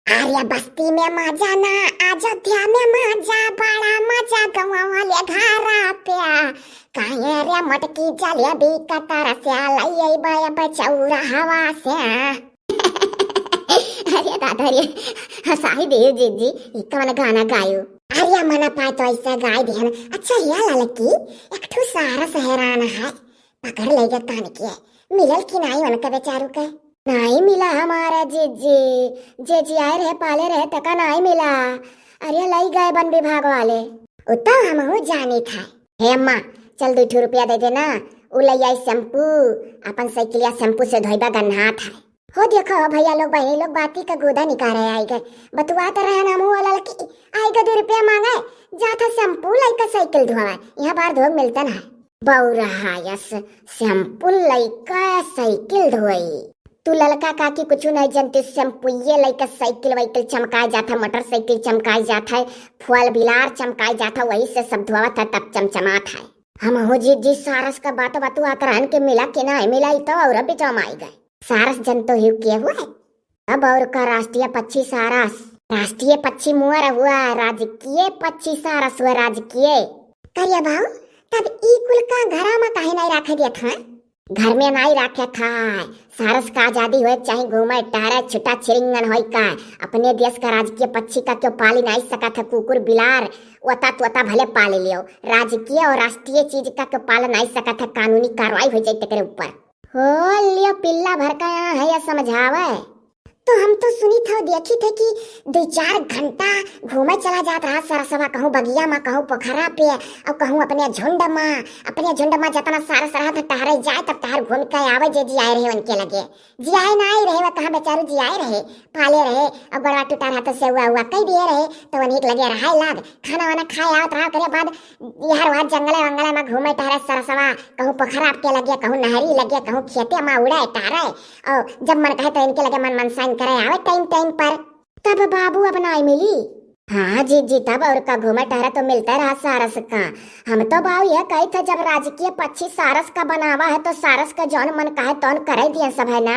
आर्या बस्ती में मजा ना, अयोध्या में मजा, बड़ा मजा गवा वाले घरा प्या। काहे रे मटकी जलेबी कतर से लई बाया बचौरा हवा से। अरे दादा रे हसाई देव जीजी इका मन गाना गायो। आर्या मना पाए तो ऐसा गाय देन। अच्छा या ललकी एक ठो सारा सहराना है पकड़ ले गया कान के मिलल की नाई उनका बेचारू के नहीं मिला हमारा जीजी आए रहे पाले रहे तका नहीं मिला। अरे लई गए वन विभाग वाले उतना हम हो जाने था। हे अम्मा चल 2 रुपया दे देना उ लई आई शैम्पू अपन साइकिलिया शैम्पू से धोइबा गन्हा था। हो देखो भैया लोग बहनी लोग बाती का गोदा निकाल रहे आई गए बतुआ तो रहे नामू वाला लड़की आई का 2 रुपया मांगे जाता शैम्पू लाई का साइकिल धोवा यहाँ बार धोग मिलता ना बहु रहा यस शैम्पू लाई का साइकिल धोई। तू ललका काकी कुछ नहीं जानती शैम्पू ये लइका साइकिल वाइकिल चमकाए जाता मोटरसाइकिल चमकाए जाता है फुल बिलार चमकाए जाता वही से सब धुआ था तब चमचमात है। हम हो जी सारस का बात बतुआ करन के मिला के ना मिला तो और भी चमाई गए। सारस जन तो हिव किए हुआ अब और का राष्ट्रीय पक्षी सारस राष्ट्रीय पक्षी मुअर हुआ राजकीय पक्षी सारस हुआ राजकीय। करिया भाव तब ई कुल का घरा में काहे नहीं रख दिया था घर में नहीं रखे था। सारस का आजादी हुए चाहे घूमे टहरे छुटा छिरिंगन हो का अपने देश का राजकीय पक्षी का क्यों पाली नहीं सका था कुकुर बिलार वता तोता भले पाल लियो राजकीय और राष्ट्रीय चीज का क्यों पाल नहीं सका था कानूनी कार्रवाई हो जाए तेरे ऊपर हो लियो पिल्ला भर का यहाँ है या समझावे। तो हम तो सुनी था देखी थे कि 2-4 घंटा घूमे चला जात रहा सरसवा कहूँ बगिया में कहूँ पोखरा पे और कहूँ अपने झुंड में जतना सारस रहा था टहरे जाए तब टहर घूम के आवे जे जियाए रहे उनके लगे जियाए ना ही रहे वह कहा बेचारू जियाए रहे पाले रहे और बड़ा टूटा रहा तो से हुआ कई दिए रहे तो उन्हीं लगे रहा लाग खाना वाना खाए आवत रहा करे बाद यार वहाँ जंगले वंगले में घूमे टहरे सरसवा कहूँ पोखरा के लगे कहूँ नहरी लगे कहूँ खेते में उड़े टहरे और जब मन कहे तो इनके लगे मन मनसाइन करे आवे टाइम पर तब बाबू अब नहीं मिली। हाँ जी तब और का घूमा टहरा तो मिलता रहा सारस का। हम तो बाबू यह कही था जब राजकीय पक्षी सारस का बनावा है तो सारस का जौन मन कहे तौन करे दिया सब है ना।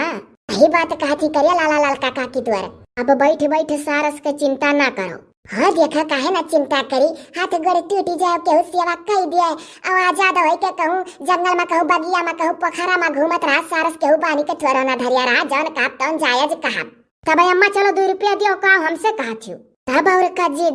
यही बात कहा थी करिए लाला लाल काका की द्वारा अब बैठे सारस का चिंता ना करो। हाँ देखा काहे ना चिंता करी हाथ गोड़ टूटी जाए केहू सेवा कही दिए अब आजाद हो के कहूँ जंगल में कहूँ बगिया में कहूँ पोखरा में घूमत रहा सारस केहू पानी के थोड़ा ना धरिया रहा जौन कहा तौन जायज कहा। तब अम्मा चलो 2 रुपया दियो का हमसे कहा थी तब और का जी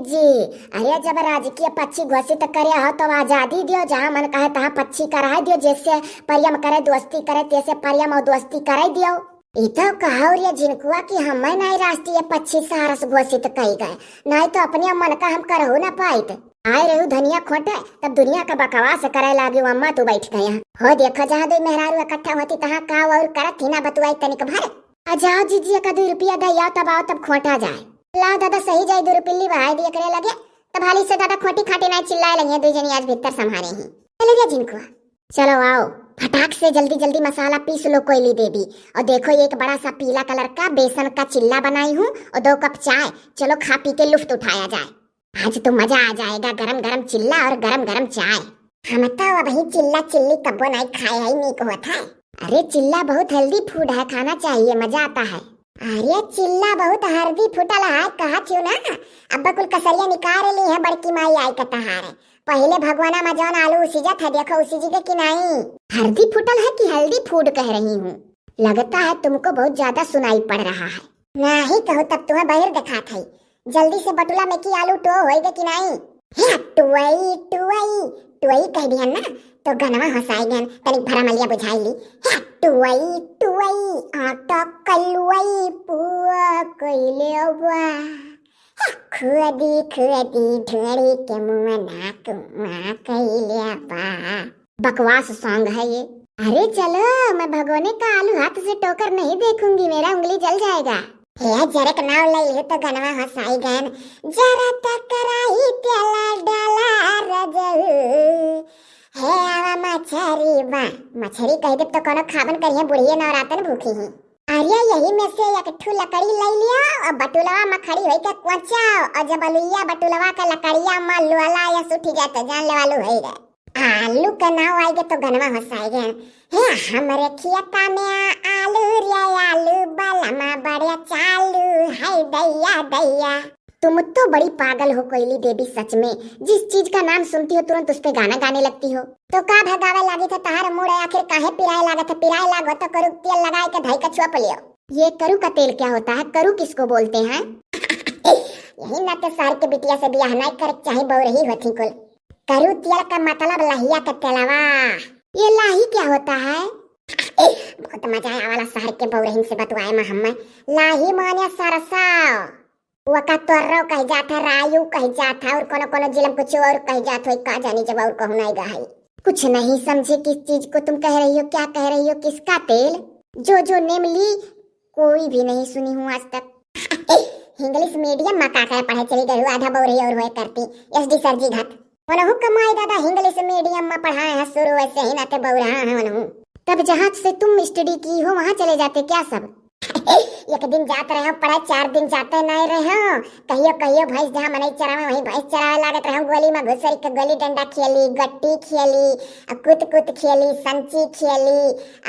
अरे जब राजकीय पक्षी घोषित करे हो तो आजादी दियो जहाँ मन कहे तहाँ पक्षी करा दियो जैसे परियम करे दोस्ती करे तैसे परियम और दोस्ती करे दियो। इतो कहा और ये जिनकुआ कि हम नहीं राष्ट्रीय पक्षी सारस घोषित कही गए नहीं तो अपने मन का हम करहु न पाइत आए रहू धनिया खोटे तब दुनिया का बकवास करे लागी अम्मा तू बैठ गया हो देखो जहाँ 2 मेहरारू इकट्ठा होती तहाँ का और करत थी ना बतुआई तनिक भर जाओ जीजी का 2 रुपया दे तब आओ तब खोटा जाए लाओ दादा सही जाए 2 रुपये बहाई दिए करे लगे तब हाली से दादा खोटी खाटी नहीं चिल्लाए लगे 2 जनी आज भीतर संभारे हैं चले गया जिनको चलो आओ फटाक से जल्दी मसाला पीस लो कोयली देवी और देखो एक बड़ा सा पीला कलर का बेसन का चिल्ला बनाई हूँ और 2 कप चाय चलो खा पी के लुफ्त उठाया जाए आज तो मजा आ जाएगा गरम गरम चिल्ला और गरम गरम चाय। हम तो वही चिल्ला चिल्ली कब्बो नहीं खाए ही नहीं को था। अरे चिल्ला बहुत हेल्दी फूड है खाना चाहिए मजा आता है। अरे चिल्ला बहुत हल्दी फूटल है कहा क्यों ना अब कुल कसरिया निकाल ली है बड़की माई आई कतहार पहले भगवाना में जौन आलू उसीजा था देखो उसी जी के नहीं हल्दी फूटल है कि हेल्दी फूड कह रही हूँ। लगता है तुमको बहुत ज्यादा सुनाई पड़ रहा है नहीं कहो तब तुम्हें बाहर दिखा था जल्दी से बटुला में की आलू टो होएगा कि नहीं टुवई कह दिया ना तो गनवा हंसाई गन तनिक भरा मलिया बुझाई ली टुवई आटा कलुई पुआ कइले बा खुदी ढेड़ी के मुंह नाक मा कइले बा बकवास सॉन्ग है ये। अरे चलो मैं भगोने का आलू हाथ से टोकर नहीं देखूंगी मेरा उंगली जल जाएगा। हे जरक नाव ले तो गनवा हंसाई गन जरा तकराई तेला डाला रजल हे आवा मछरी कह दे तो कोनो खाबन करिए बुढ़िए नवरातन भूखी ही। अरे यही में से एक ठू लकड़ी ले लिया और बटुलवा में खड़ी होई के कोचाओ और जब अलुइया बटुलवा का लकड़िया में लुला या सुठी जाए तो जान ले वालू है रे आलू का नाव आएगा तो गनवा हंसाएगा। हे हमरे खियता में आलू रे आलू बलमा बड़े चालू है दैया दैया। तुम तो बड़ी पागल हो कोयली बेबी, सच में जिस चीज का नाम सुनती हो तुरंत उस पे गाना गाने लगती हो। तो का भगावे लागी था तहार मुड़, आखिर काहे पिराए लागा था? पिराए लागो तो करू तेल लगाए के धाई कछुआ पलियो। ये करू का तेल क्या होता है? करू किसको बोलते हैं? यही ना तो शहर के बिटिया से बियाह नहीं करे चाहे बहु होती कुल। करू तेल का मतलब लहिया का तेलवा। ये लाही क्या होता है? बहुत मजा आया वाला शहर के बहु से बतवाए में हमें। लाही माने सरसाव, वका तोर्रो कह जाता, रायू कह जाता, और कोनो कोनो जिलम कुछ और कह जाता है। का जानी जब और कहूं नहीं गई। कुछ नहीं समझे किस चीज को तुम कह रही हो, क्या कह रही हो? किसका तेल? जो जो नेम ली कोई भी नहीं सुनी हूँ आज तक। इंग्लिश मीडियम में का पढ़े चली गई हूँ, आधा बहु और हुए करती एसडी सर जी घात मनहु कमाई दादा इंग्लिश मीडियम में पढ़ाए हैं शुरू, वैसे ही नाते बहु रहा है मनहु। तब जहाँ से तुम स्टडी की हो वहाँ चले जाते क्या सब? एक दिन जाते रहे पढ़ाई, 4 दिन जाते नहीं रहे। कहियो कहियो भैंस जहाँ मने चरावे वहीं भैंस चरावे लागत रहे। गोली में घुसरी के गोली डंडा खेली, गट्टी खेली, कुत कुत खेली, संची खेली।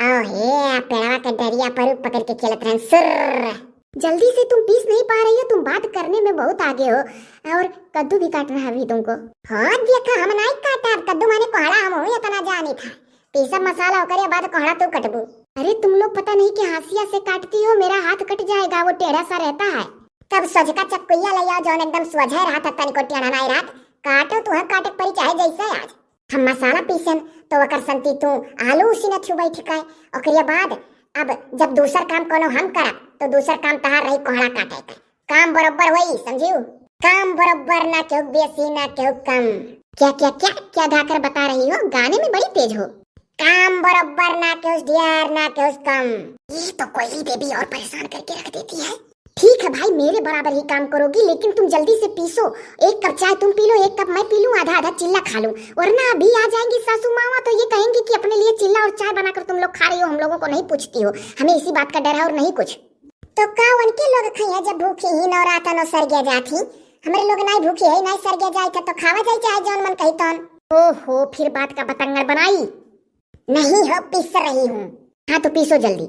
आओ हे पेड़वा के डरिया पर पकड़ के खेलत रहे सुर। जल्दी से तुम पीस नहीं पा रही हो, तुम बात करने में बहुत आगे हो। और कद्दू भी काटना है अभी तुमको? हाँ देखा हम नहीं काटा, कद्दू माने कोहड़ा हम हो इतना जानी था। पीसा मसाला होकर बाद कोहड़ा तो कटबू। अरे तुम लोग पता नहीं कि हाशिया से काटती हो, मेरा हाथ कट जाएगा, वो टेढ़ा सा रहता है। तब सोझका चक्कुइया ले आओ जौन एकदम सोझा रहता, तनिको टेढ़ा नहीं रहत। काटो तुह काटे परी चाहे जैसे। आज हम मसाला पीसन तो ओकर संती तू आलू उसी न छुबई ठिकाए। ओकरिया बाद अब जब दूसर काम कोनो हम करब तो दूसर काम तहार रही कोहड़ा काटे का। काम बराबर होई, समझियो? काम बराबर, ना केहू बेसी ना केहू कम। क्या क्या क्या क्या गाकर बता रही हो? गाने में बड़ी तेज हो। काम बराबर, ना केहू ढेर ना केहू कम। ये तो कोयली बेबी और परेशान करके रख देती है। ठीक है भाई, मेरे बराबर ही काम करोगी, लेकिन तुम जल्दी से पीसो। 1 कप चाय तुम पी लो, 1 कप मैं पी लूं, आधा आधा चिल्ला खा लूं। वरना अभी आ जाएंगी सासू मामा तो ये कहेंगी कि अपने लिए चिल्ला और चाय बनाकर तुम लोग खा रही हो, हम लोगों को नहीं पूछती हो। हमें इसी बात का डर है और नहीं कुछ। तो कावन के लोग खइया जब भूखी ही नौराता न सरगे जाती। हमारे लोग नहीं भूखे है नहीं सरगे जाए तो खावा जाए चाहे जौन मन कही तौन। ओहो, फिर बात का पतंगड़ बनाई। नहीं हो, पीस रही हूँ। हाँ तो पीसो जल्दी।